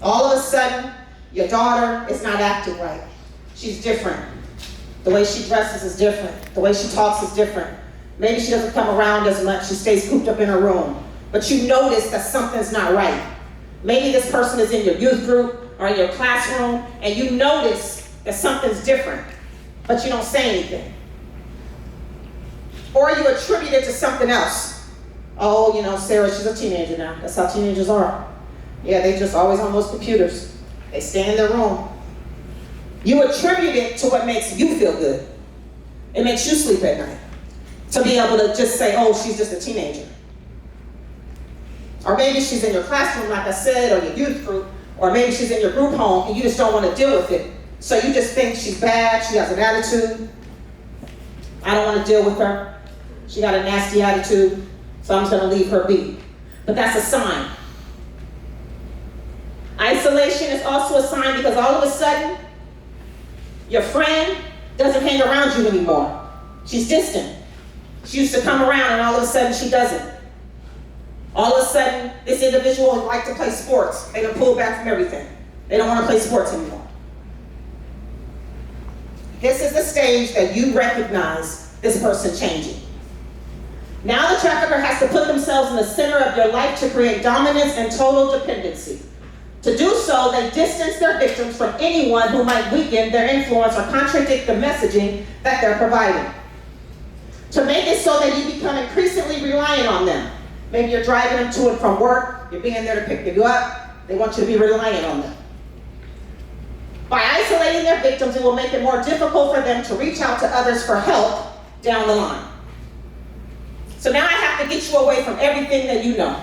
All of a sudden, your daughter is not acting right. She's different. The way she dresses is different. The way she talks is different. Maybe she doesn't come around as much. She stays cooped up in her room. But you notice that something's not right. Maybe this person is in your youth group or in your classroom, and you notice that something's different, but you don't say anything. Or you attribute it to something else. Oh, you know, Sarah, she's a teenager now. That's how teenagers are. Yeah, they just always on those computers. They stay in their room. You attribute it to what makes you feel good. It makes you sleep at night. To be able to just say, oh, she's just a teenager. Or maybe she's in your classroom, like I said, or your youth group, or maybe she's in your group home and you just don't want to deal with it. So you just think she's bad, she has an attitude. I don't want to deal with her. She got a nasty attitude, so I'm just going to leave her be. But that's a sign. Isolation is also a sign because all of a sudden, your friend doesn't hang around you anymore. She's distant. She used to come around and all of a sudden she doesn't. All of a sudden, this individual would like to play sports. They can pull back from everything. They don't want to play sports anymore. This is the stage that you recognize this person changing. Now the trafficker has to put themselves in the center of your life to create dominance and total dependency. To do so, they distance their victims from anyone who might weaken their influence or contradict the messaging that they're providing. To make it so that you become increasingly reliant on them. Maybe you're driving them to and from work, you're being there to pick you up, they want you to be reliant on them. By isolating their victims, it will make it more difficult for them to reach out to others for help down the line. So now I have to get you away from everything that you know.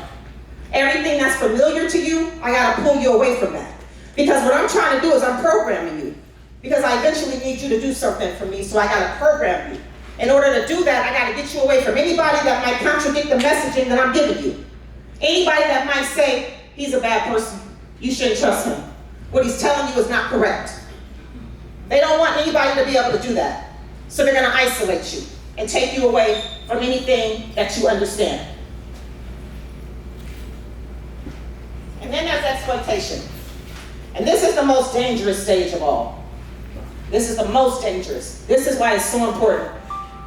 Everything that's familiar to you, I gotta pull you away from that. Because what I'm trying to do is I'm programming you. Because I eventually need you to do something for me, so I gotta program you. In order to do that, I gotta get you away from anybody that might contradict the messaging that I'm giving you. Anybody that might say, he's a bad person, you shouldn't trust him. What he's telling you is not correct. They don't want anybody to be able to do that. So they're gonna isolate you and take you away from anything that you understand. And then there's exploitation. And this is the most dangerous stage of all. This is the most dangerous. This is why it's so important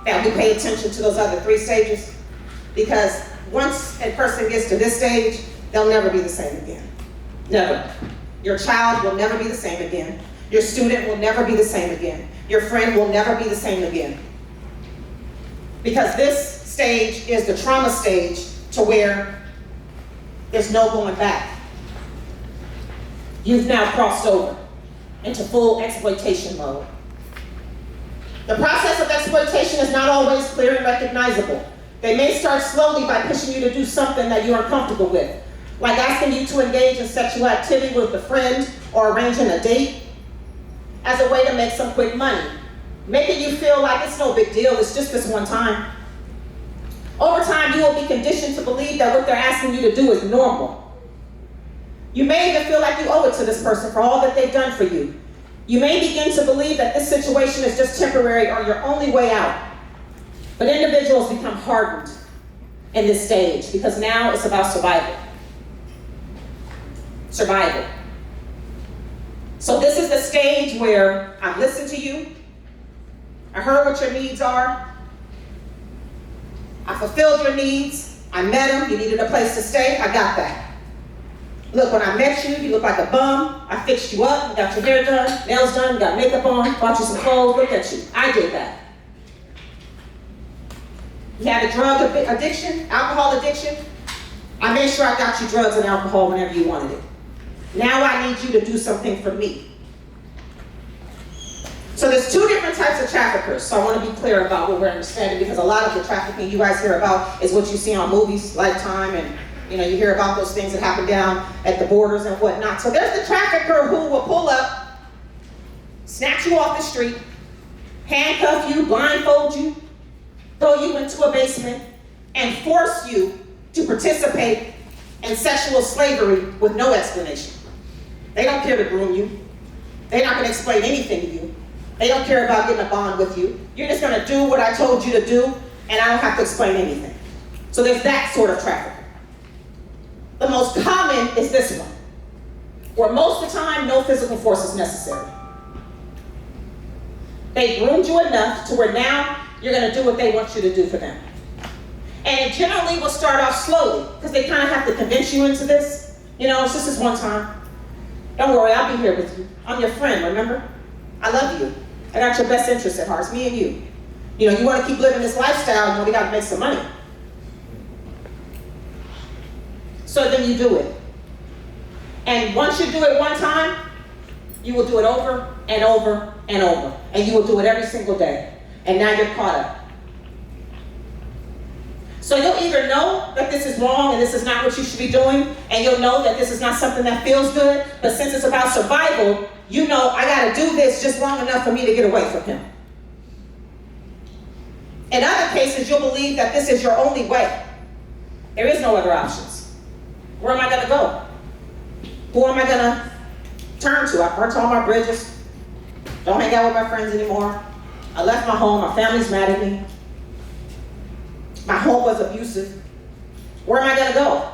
that we pay attention to those other three stages. Because once a person gets to this stage, they'll never be the same again. Never. Your child will never be the same again. Your student will never be the same again. Your friend will never be the same again. Because this stage is the trauma stage to where there's no going back. You've now crossed over into full exploitation mode. The process of exploitation is not always clear and recognizable. They may start slowly by pushing you to do something that you are uncomfortable with, like asking you to engage in sexual activity with a friend or arranging a date as a way to make some quick money, making you feel like it's no big deal, it's just this one time. Over time, you will be conditioned to believe that what they're asking you to do is normal. You may even feel like you owe it to this person for all that they've done for you. You may begin to believe that this situation is just temporary or your only way out. But individuals become hardened in this stage because now it's about survival. Survival. So this is the stage where I've listened to you, I heard what your needs are, I fulfilled your needs, I met them, you needed a place to stay, I got that. Look, when I met you, you look like a bum. I fixed you up, you got your hair done, nails done, you got makeup on, bought you some clothes, look at you. I did that. You had a drug addiction, alcohol addiction. I made sure I got you drugs and alcohol whenever you wanted it. Now I need you to do something for me. So there's two different types of traffickers, so I want to be clear about what we're understanding, because a lot of the trafficking you guys hear about is what you see on movies, Lifetime, and you hear about those things that happen down at the borders and whatnot. So there's the trafficker who will pull up, snatch you off the street, handcuff you, blindfold you, throw you into a basement, and force you to participate in sexual slavery with no explanation. They don't care to groom you. They're not going to explain anything to you. They don't care about getting a bond with you. You're just going to do what I told you to do, and I don't have to explain anything. So there's that sort of trafficking. The most common is this one. where most of the time, no physical force is necessary. They groomed you enough to where now you're going to do what they want you to do for them. And it generally will start off slowly, because they kind of have to convince you into this. You know, it's just this one time. Don't worry, I'll be here with you. I'm your friend, remember? I love you. I got your best interest at heart. It's me and you. You know, you want to keep living this lifestyle, you know, we got to make some money. So then you do it. And once you do it one time, you will do it over and over and over. And you will do it every single day. And now you're caught up. So you'll either know that this is wrong and this is not what you should be doing, and you'll know that this is not something that feels good, but since it's about survival, you know I got to do this just long enough for me to get away from him. In other cases, you'll believe that this is your only way. There is no other options. Where am I going to go? Who am I going to turn to? I burnt all my bridges. Don't hang out with my friends anymore. I left my home. My family's mad at me. My home was abusive. Where am I going to go?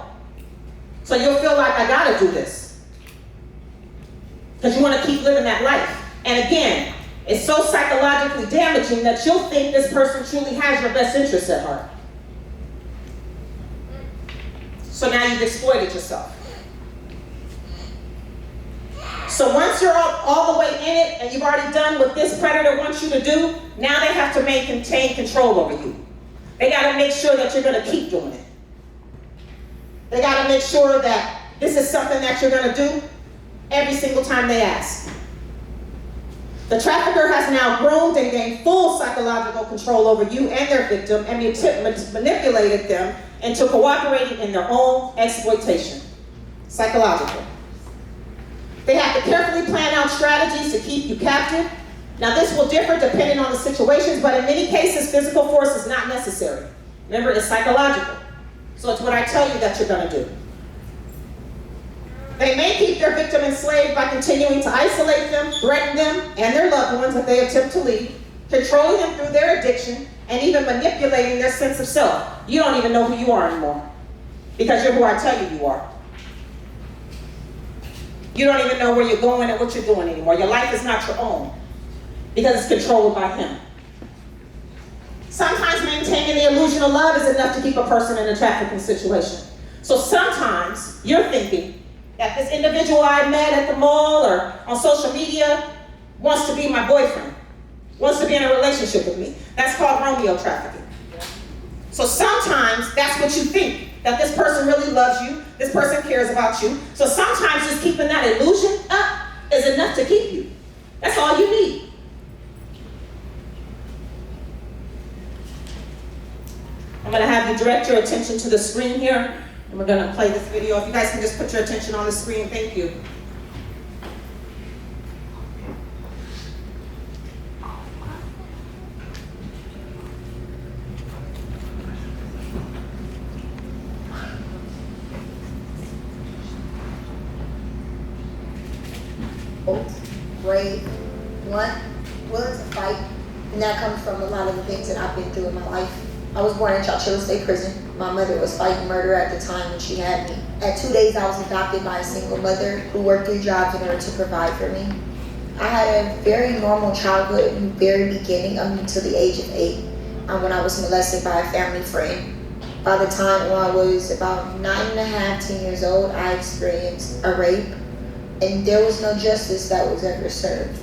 So you'll feel like I got to do this. Because you want to keep living that life. And again, it's so psychologically damaging that you'll think this person truly has your best interests at heart. So now you've exploited yourself. So once you're all the way in it and you've already done what this predator wants you to do, now they have to maintain control over you. They got to make sure that you're going to keep doing it. They got to make sure that this is something that you're going to do every single time they ask. The trafficker has now groomed and gained full psychological control over you and their victim and manipulated them into cooperating in their own exploitation. Psychological. They have to carefully plan out strategies to keep you captive. Now this will differ depending on the situations, but in many cases, physical force is not necessary. Remember, it's psychological. So it's what I tell you that you're going to do. They may keep their victim enslaved by continuing to isolate them, threaten them, and their loved ones if they attempt to leave, controlling them through their addiction, and even manipulating their sense of self. You don't even know who you are anymore, because you're who I tell you you are. You don't even know where you're going and what you're doing anymore. Your life is not your own, because it's controlled by him. Sometimes maintaining the illusion of love is enough to keep a person in a trafficking situation. So sometimes you're thinking that this individual I met at the mall or on social media wants to be my boyfriend, wants to be in a relationship with me. That's called Romeo trafficking. So sometimes that's what you think, that this person really loves you, this person cares about you. So sometimes just keeping that illusion up is enough to keep you. That's all you need. I'm going to have you direct your attention to the screen here, and we're going to play this video. If you guys can just put your attention on the screen, thank you. Brave, blunt, willing to fight, and that comes from a lot of the things that I've been through in my life. I was born in Chowchilla State Prison. My mother was fighting murder at the time when she had me. At 2 days, I was adopted by a single mother who worked 3 jobs in order to provide for me. I had a very normal childhood in the very beginning up until the age of 8, when I was molested by a family friend. By the time when I was about 9.5, 10 years old, I experienced a rape, and there was no justice that was ever served.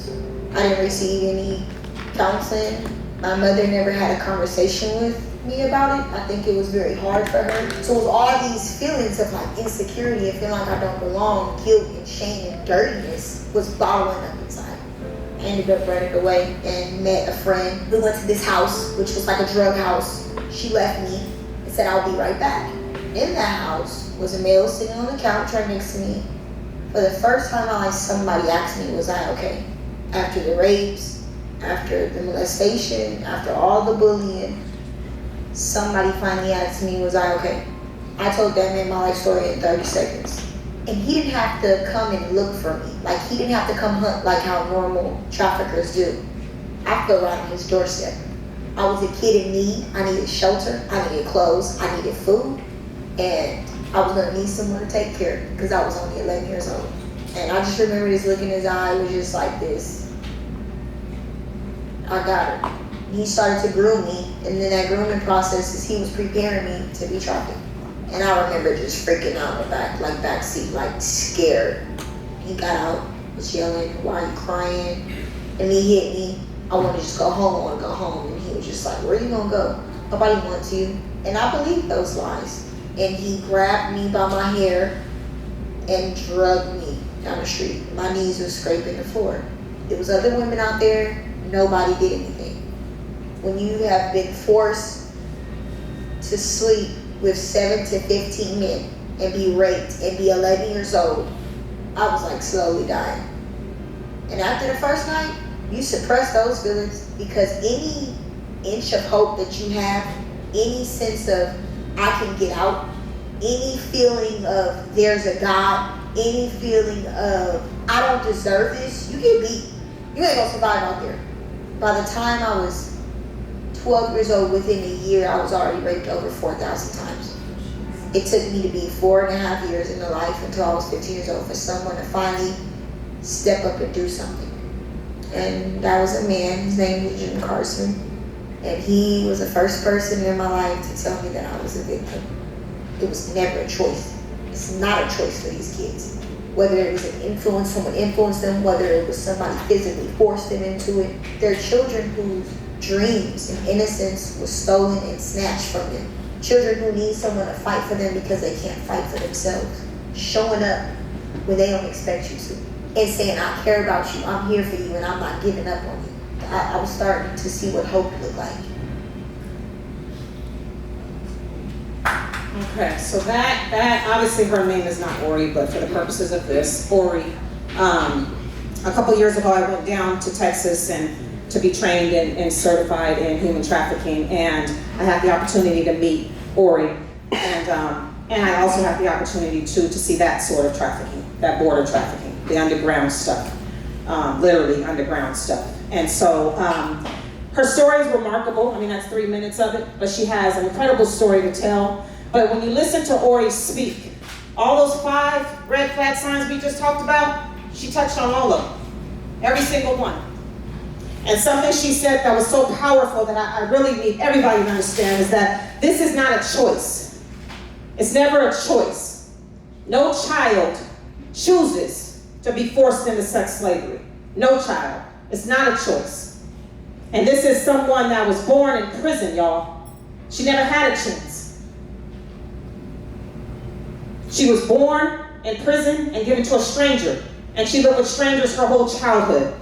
I didn't receive any counseling. My mother never had a conversation with me about it. I think it was very hard for her. So it was all these feelings of like insecurity and feeling like I don't belong, guilt and shame and dirtiness was bottling up inside. I ended up running away and met a friend. We went to this house, which was like a drug house. She left me and said, I'll be right back. In that house was a male sitting on the couch right next to me. For the first time in my life, somebody asked me, was I okay? After the rapes, after the molestation, after all the bullying, somebody finally asked me, was I okay? I told that man my life story in 30 seconds. And he didn't have to come and look for me. Like, he didn't have to come hunt like how normal traffickers do. I fell right on his doorstep. I was a kid in need. I needed shelter. I needed clothes. I needed food. And I was going to need someone to take care of me because I was only 11 years old. And I just remember this look in his eye was just like this. I got her. He started to groom me, and then that grooming process is he was preparing me to be trafficked. And I remember just freaking out in the back seat, like scared. He got out, was yelling, "Why are you crying?" And he hit me. I want to just go home. I want to go home. And he was just like, "Where are you gonna go? Nobody wants you." And I believed those lies. And he grabbed me by my hair and drugged me down the street. My knees were scraping the floor. There was other women out there. Nobody did anything. When you have been forced to sleep with 7 to 15 men and be raped and be 11 years old, I was like slowly dying. And after the first night, you suppress those feelings, because any inch of hope that you have, any sense of I can get out, any feeling of there's a God, any feeling of I don't deserve this, you get beat. You ain't gonna survive out there. By the time I was 12 years old, within a year, I was already raped over 4,000 times. It took me to be 4.5 years in the life until I was 15 years old for someone to finally step up and do something. And that was a man, his name was Jim Carson. And he was the first person in my life to tell me that I was a victim. It was never a choice. It's not a choice for these kids. Whether it was an influence, someone influenced them, whether it was somebody physically forced them into it. They're children whose dreams and innocence was stolen and snatched from them. Children who need someone to fight for them because they can't fight for themselves. Showing up when they don't expect you to. And saying, "I care about you, I'm here for you, and I'm not giving up on you." I was starting to see what hope looked like. Okay, so that obviously her name is not Ori, but for the purposes of this, Ori. A couple years ago, I went down to Texas and to be trained and certified in human trafficking, and I had the opportunity to meet Ori, and I also had the opportunity to see that sort of trafficking, that border trafficking, the underground stuff, literally underground stuff. And so her story is remarkable. I mean, that's 3 minutes of it, but she has an incredible story to tell. But when you listen to Ori speak, all those 5 red flag signs we just talked about, she touched on all of them, every single one. And something she said that was so powerful that I really need everybody to understand is that this is not a choice. It's never a choice. No child chooses to be forced into sex slavery. No child. It's not a choice. And this is someone that was born in prison, y'all. She never had a chance. She was born in prison and given to a stranger. And she lived with strangers her whole childhood.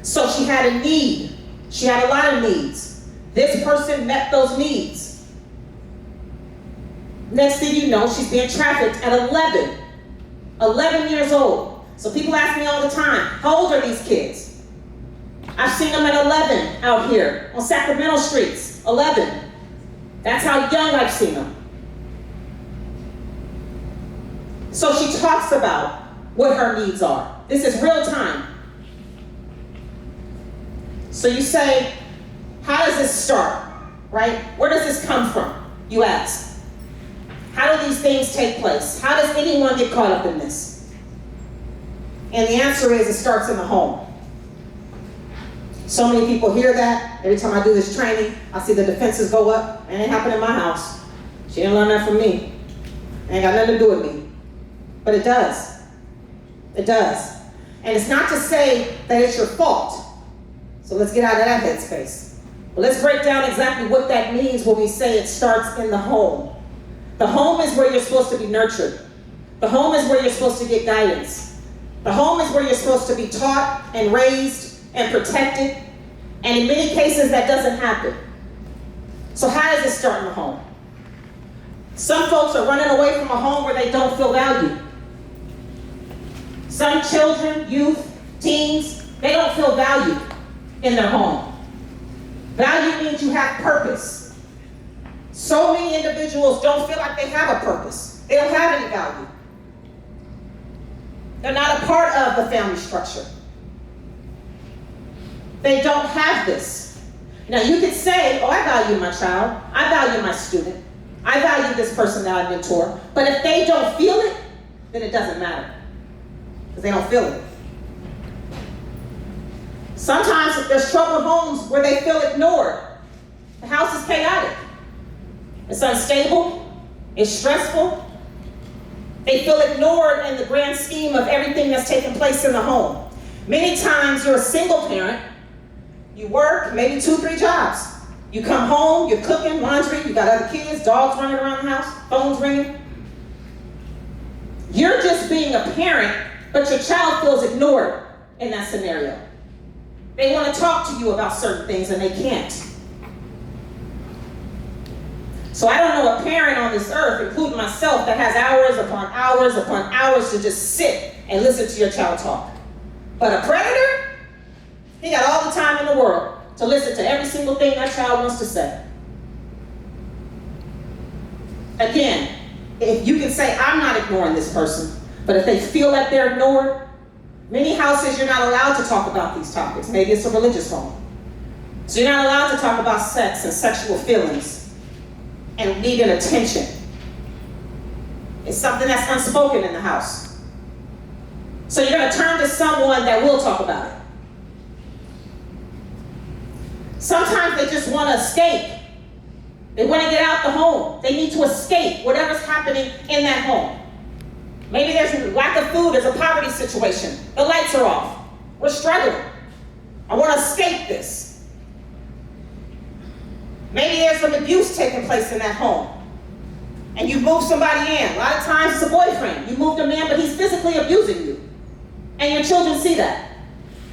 So she had a need. She had a lot of needs. This person met those needs. Next thing you know, she's being trafficked at 11 years old. So people ask me all the time, how old are these kids? I've seen them at 11 out here on Sacramento streets, 11. That's how young I've seen them. So she talks about what her needs are. This is real time. So you say, how does this start, right? Where does this come from, you ask? How do these things take place? How does anyone get caught up in this? And the answer is, it starts in the home. So many people hear that. Every time I do this training, I see the defenses go up. And it happened in my house. She didn't learn that from me. It ain't got nothing to do with me. But it does. It does. And it's not to say that it's your fault. So let's get out of that headspace. But let's break down exactly what that means when we say it starts in the home. The home is where you're supposed to be nurtured. The home is where you're supposed to get guidance. The home is where you're supposed to be taught and raised and protected. And in many cases, that doesn't happen. So how does it start in the home? Some folks are running away from a home where they don't feel valued. Some children, youth, teens, they don't feel valued in their home. Value means you have purpose. So many individuals don't feel like they have a purpose. They don't have any value. They're not a part of the family structure. They don't have this. Now you could say, oh, I value my child. I value my student. I value this person that I mentor. But if they don't feel it, then it doesn't matter. because they don't feel it. Sometimes there's troubled homes where they feel ignored. The house is chaotic. It's unstable. It's stressful. They feel ignored in the grand scheme of everything that's taking place in the home. Many times you're a single parent. You work, maybe 2, 3 jobs. You come home, you're cooking, laundry, you got other kids, dogs running around the house, phones ringing. You're just being a parent, but your child feels ignored in that scenario. They want to talk to you about certain things and they can't. So I don't know a parent on this earth, including myself, that has hours upon hours to just sit and listen to your child talk. But a predator, he got all the time in the world to listen to every single thing that child wants to say. Again, if you can say, I'm not ignoring this person, but if they feel like they're ignored, many houses you're not allowed to talk about these topics. Maybe it's a religious home. So you're not allowed to talk about sex and sexual feelings and needing attention. It's something that's unspoken in the house. So you're going to turn to someone that will talk about it. Sometimes they just want to escape. They want to get out the home. They need to escape whatever's happening in that home. Maybe there's a lack of food, there's a poverty situation. The lights are off. We're struggling. I want to escape this. Maybe there's some abuse taking place in that home. And you move somebody in. A lot of times it's a boyfriend. You moved him in, but he's physically abusing you. And your children see that.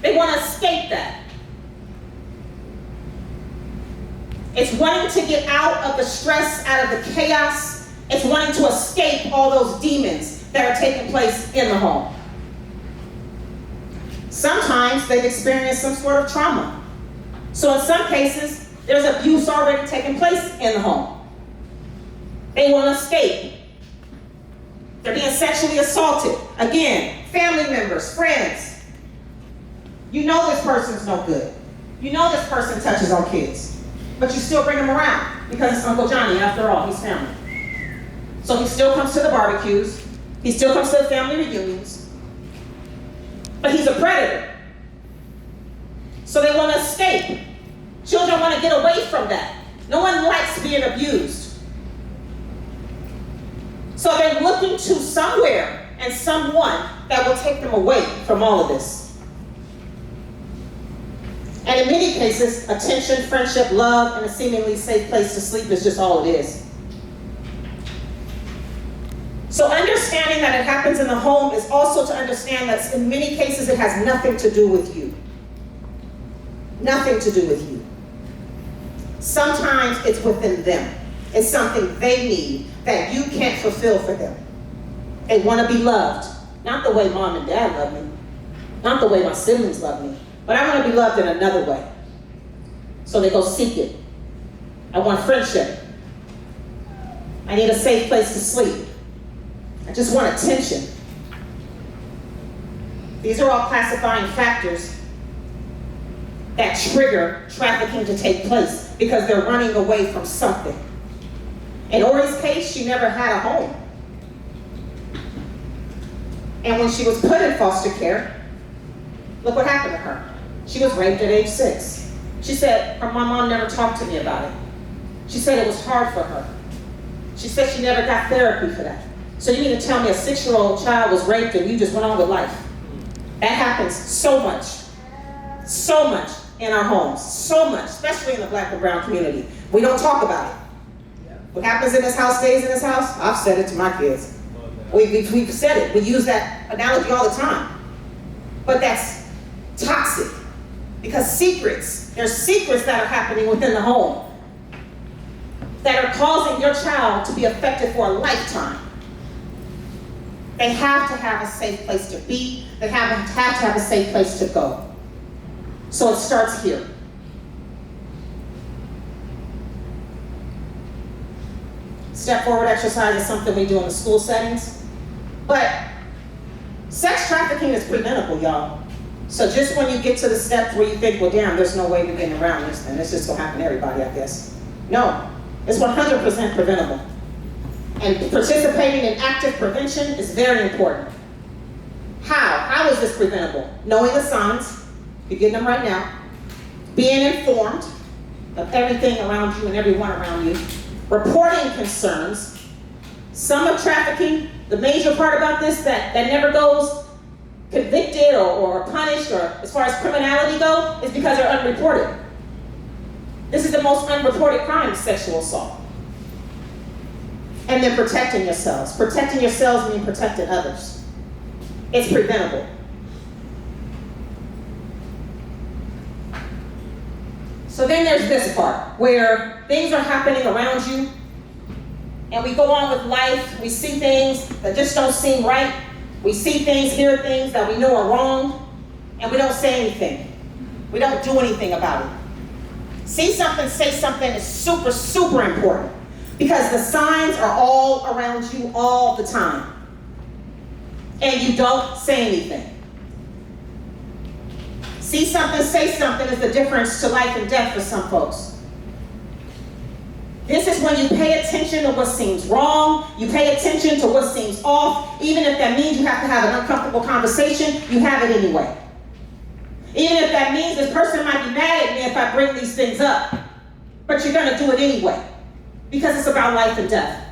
They want to escape that. It's wanting to get out of the stress, out of the chaos. It's wanting to escape all those demons that are taking place in the home. Sometimes they've experienced some sort of trauma. So in some cases, there's abuse already taking place in the home. They want to escape. They're being sexually assaulted. Again, family members, friends. You know this person's no good. You know this person touches on kids. But you still bring him around because it's Uncle Johnny, after all, he's family. So he still comes to the barbecues. He still comes to the family reunions. But he's a predator. So they want to escape. Children want to get away from that. No one likes being abused. So they're looking to somewhere and someone that will take them away from all of this. And in many cases, attention, friendship, love, and a seemingly safe place to sleep is just all it is. So understanding that it happens in the home is also to understand that in many cases it has nothing to do with you. Nothing to do with you. Sometimes it's within them. It's something they need that you can't fulfill for them. They want to be loved. Not the way mom and dad love me. Not the way my siblings love me. But I want to be loved in another way. So they go seek it. I want friendship. I need a safe place to sleep. I just want attention. These are all classifying factors that trigger trafficking to take place because they're running away from something. In Ori's case, she never had a home. And when she was put in foster care, look what happened to her. She was raped at age 6. She said my mom never talked to me about it. She said it was hard for her. She said she never got therapy for that. So you mean to tell me a 6-year-old child was raped and you just went on with life? That happens so much in our homes, so much, especially in the Black and brown community. We don't talk about it. What happens in this house stays in this house. I've said it to my kids. We've said it. We use that analogy all the time. But that's toxic because there's secrets that are happening within the home that are causing your child to be affected for a lifetime. They have to have a safe place to be. They have to have a safe place to go. So it starts here. Step forward exercise is something we do in the school settings. But sex trafficking is preventable, y'all. So just when you get to the step where you think, well, damn, there's no way we're getting around this, then it's just gonna happen to everybody, I guess. No, it's 100% preventable. And participating in active prevention is very important. How is this preventable? Knowing the signs, you're getting them right now. Being informed of everything around you and everyone around you. Reporting concerns. Some of trafficking, the major part about this that never goes convicted or punished, or as far as criminality go, is because they're unreported. This is the most unreported crime, sexual assault. And then protecting yourselves. Protecting yourselves means protecting others. It's preventable. So then there's this part where things are happening around you and we go on with life. We see things that just don't seem right. We see things, hear things that we know are wrong, and we don't say anything. We don't do anything about it. See something, say something is super, super important because the signs are all around you all the time. And you don't say anything. See something, say something is the difference to life and death for some folks. This is when you pay attention to what seems wrong, you pay attention to what seems off, even if that means you have to have an uncomfortable conversation, you have it anyway. Even if that means this person might be mad at me if I bring these things up, but you're gonna do it anyway, because it's about life and death.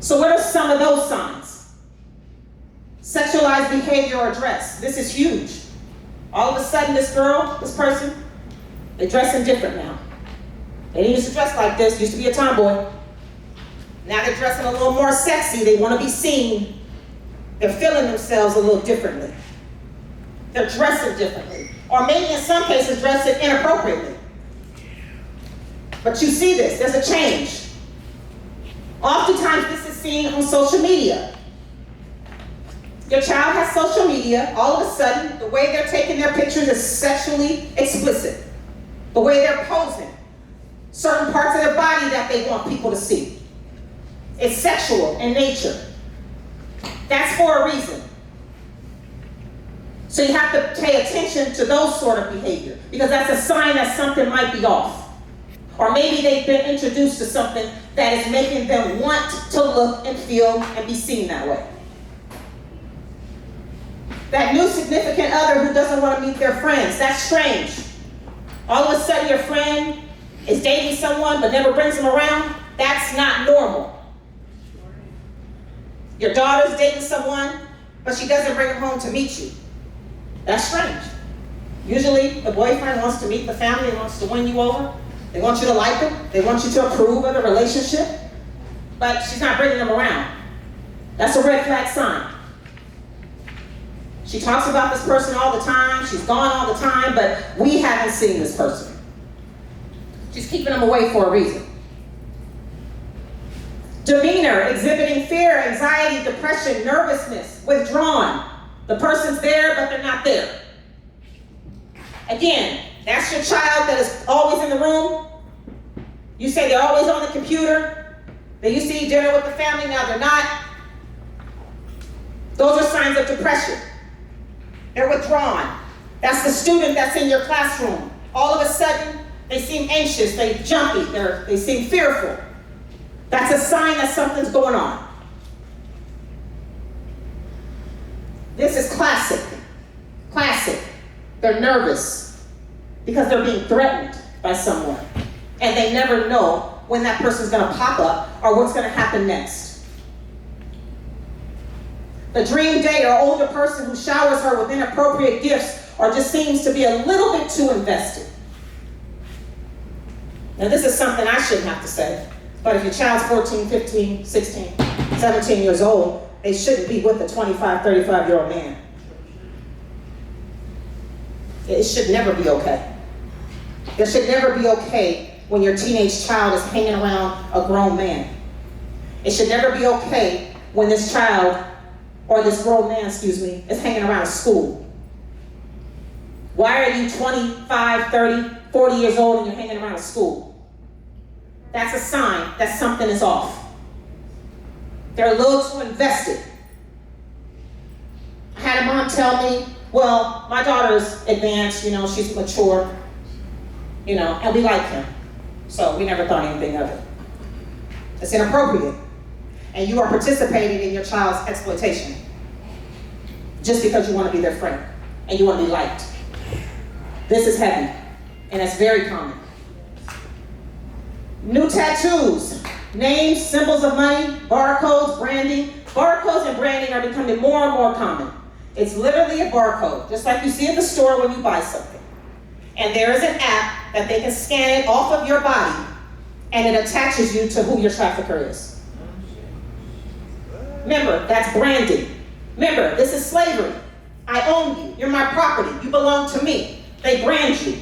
So what are some of those signs? Sexualized behavior or dress. This is huge. All of a sudden this girl, this person, they're dressing different now. They didn't used to dress like this, used to be a tomboy. Now they're dressing a little more sexy, they want to be seen. They're feeling themselves a little differently. They're dressing differently. Or maybe in some cases dressing inappropriately. But you see this, there's a change. Oftentimes this is seen on social media. Your child has social media, all of a sudden the way they're taking their pictures is sexually explicit. The way they're posing. Certain parts of their body that they want people to see. It's sexual in nature. That's for a reason. So you have to pay attention to those sort of behavior because that's a sign that something might be off. Or maybe they've been introduced to something that is making them want to look and feel and be seen that way. That new significant other who doesn't want to meet their friends, that's strange. All of a sudden your friend is dating someone but never brings them around, that's not normal. Your daughter's dating someone, but she doesn't bring them home to meet you. That's strange. Usually the boyfriend wants to meet the family and wants to win you over. They want you to like them. They want you to approve of the relationship, but she's not bringing them around. That's a red flag sign. She talks about this person all the time. She's gone all the time, but we haven't seen this person. She's keeping them away for a reason. Demeanor, exhibiting fear, anxiety, depression, nervousness, withdrawn. The person's there, but they're not there. Again, that's your child that is always in the room. You say they're always on the computer. They used to eat dinner with the family, now they're not. Those are signs of depression. They're withdrawn. That's the student that's in your classroom. All of a sudden, they seem anxious, they jumpy, they seem fearful. That's a sign that something's going on. This is classic. Classic. They're nervous because they're being threatened by someone. And they never know when that person's gonna pop up or what's gonna happen next. The dream date or older person who showers her with inappropriate gifts or just seems to be a little bit too invested. Now this is something I shouldn't have to say, but if your child's 14, 15, 16, 17 years old, they shouldn't be with a 25, 35-year-old man. It should never be okay. It should never be okay when your teenage child is hanging around a grown man. It should never be okay when this child, or this grown man, is hanging around a school. Why are you 25, 30, 40 years old and you're hanging around a school? That's a sign that something is off. They're a little too invested. I had a mom tell me, well, my daughter's advanced, she's mature, and we like him. So we never thought anything of it. It's inappropriate. And you are participating in your child's exploitation. just because you want to be their friend and you want to be liked. This is heavy, and it's very common. New tattoos, names, symbols of money, barcodes, branding. Barcodes and branding are becoming more and more common. It's literally a barcode, just like you see at the store when you buy something. And there is an app that they can scan it off of your body, and it attaches you to who your trafficker is. Remember, that's branding. Remember, this is slavery. I own you. You're my property. You belong to me. They brand you.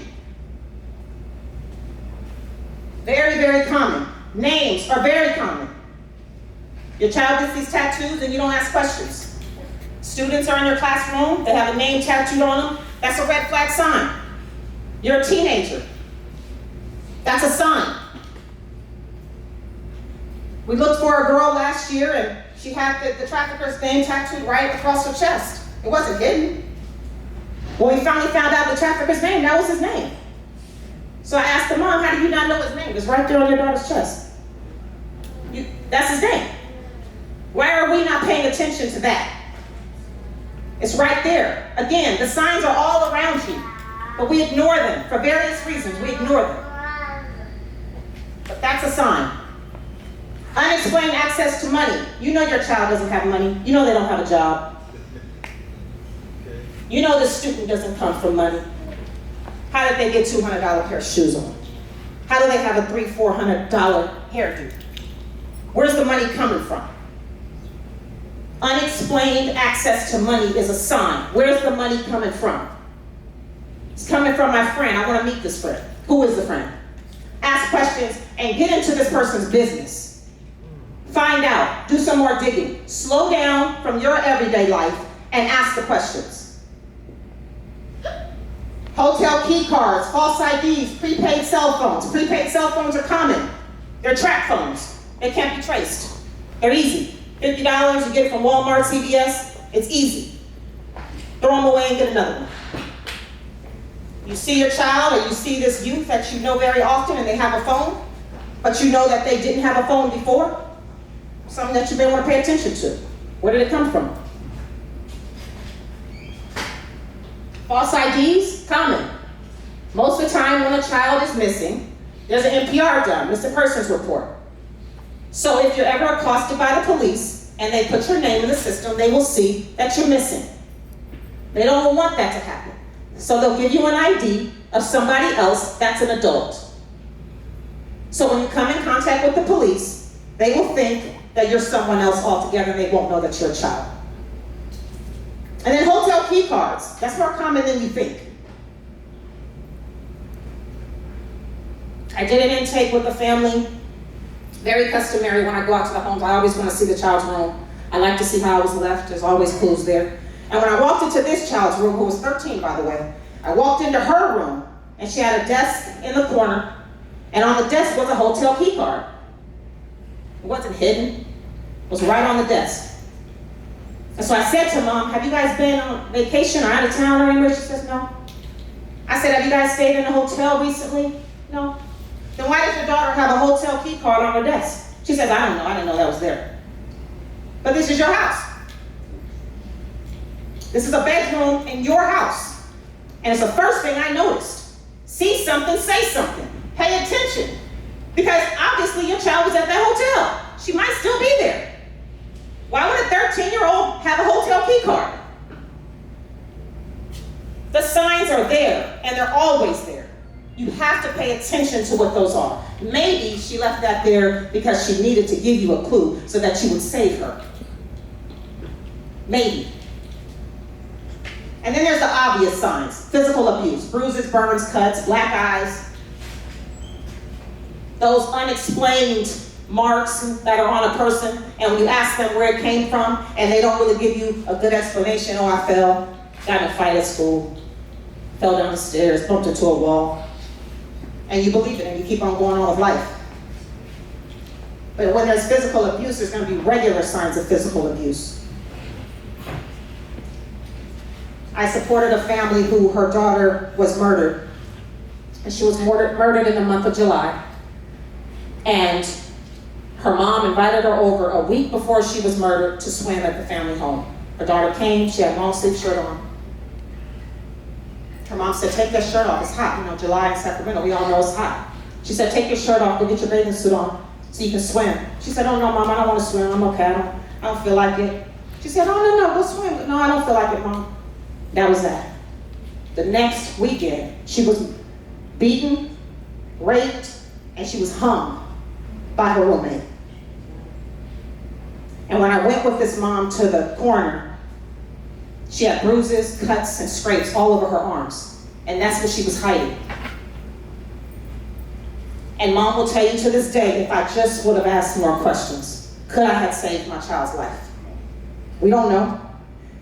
Very, very common. Names are very common. Your child gets these tattoos and you don't ask questions. Students are in your classroom, they have a name tattooed on them. That's a red flag sign. You're a teenager. That's a sign. We looked for a girl last year and she had the trafficker's name tattooed right across her chest. It wasn't hidden. When we finally found out the trafficker's name, that was his name. So I asked the mom, how do you not know his name? It's right there on your daughter's chest. That's his name. Why are we not paying attention to that? It's right there. Again, the signs are all around you, but we ignore them for various reasons. We ignore them. But that's a sign. Unexplained access to money. You know your child doesn't have money. You know they don't have a job. You know the student doesn't come from money. How did they get $200 pair of shoes on? How do they have a $300-400 hairdo? Where's the money coming from? Unexplained access to money is a sign. Where's the money coming from? It's coming from my friend. I want to meet this friend. Who is the friend? Ask questions and get into this person's business. Find out. Do some more digging. Slow down from your everyday life and ask the questions. Hotel key cards, false IDs, prepaid cell phones. Prepaid cell phones are common. They're track phones. They can't be traced. They're easy. $50, you get it from Walmart, CVS. It's easy. Throw them away and get another one. You see your child or you see this youth that you know very often and they have a phone, but you know that they didn't have a phone before. Something that you may want to pay attention to. Where did it come from? False IDs, common. Most of the time when a child is missing, there's an NPR done, missing persons report. So if you're ever accosted by the police and they put your name in the system, they will see that you're missing. They don't want that to happen. So they'll give you an ID of somebody else that's an adult. So when you come in contact with the police, they will think that you're someone else altogether and they won't know that you're a child. And then hotel key cards. That's more common than you think. I did an intake with a family. Very customary when I go out to the homes. I always want to see the child's room. I like to see how it was left. There's always clues there. And when I walked into this child's room, who was 13 by the way, I walked into her room and she had a desk in the corner and on the desk was a hotel key card. It wasn't hidden. It was right on the desk. And so I said to Mom, have you guys been on vacation or out of town or anywhere? She says, no. I said, have you guys stayed in a hotel recently? No. Then why does your daughter have a hotel key card on her desk? She says, I don't know. I didn't know that was there. But this is your house. This is a bedroom in your house. And it's the first thing I noticed. See something, say something. Pay attention. Because obviously your child was at that hotel. She might still be there. Why would a 13-year-old have a hotel key card? The signs are there, and they're always there. You have to pay attention to what those are. Maybe she left that there because she needed to give you a clue so that you would save her. Maybe. And then there's the obvious signs. Physical abuse, bruises, burns, cuts, black eyes. Those unexplained marks that are on a person, and when you ask them where it came from, and they don't really give you a good explanation. Oh, I fell, got in a fight at school, fell down the stairs, bumped into a wall. And you believe it, and you keep on going on with life. But when there's physical abuse, there's going to be regular signs of physical abuse. I supported a family who her daughter was murdered. And she was murdered in the month of July. And her mom invited her over a week before she was murdered to swim at the family home. Her daughter came, she had a long sleeve shirt on. Her mom said, take that shirt off, it's hot. You know, July in Sacramento, we all know it's hot. She said, take your shirt off, go get your bathing suit on so you can swim. She said, oh no, Mom, I don't want to swim, I'm okay, I don't feel like it. She said, oh no, go swim. No, I don't feel like it, Mom. That was that. The next weekend, she was beaten, raped, and she was hung by her roommate. And when I went with this mom to the coroner, she had bruises, cuts, and scrapes all over her arms. And that's what she was hiding. And Mom will tell you to this day, if I just would have asked more questions, could I have saved my child's life? We don't know.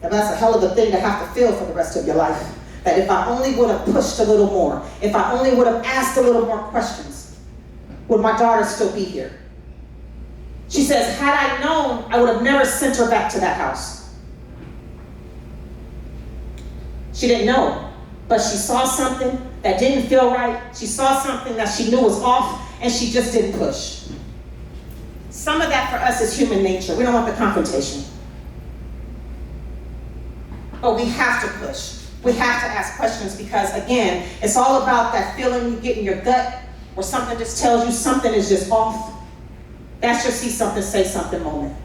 And that's a hell of a thing to have to feel for the rest of your life. That if I only would have pushed a little more, if I only would have asked a little more questions, would my daughter still be here? She says, had I known, I would have never sent her back to that house. She didn't know, but she saw something that didn't feel right. She saw something that she knew was off, and she just didn't push. Some of that for us is human nature. We don't want the confrontation. But we have to push. We have to ask questions because, again, it's all about that feeling you get in your gut where something just tells you something is just off. That's your see something, say something moment.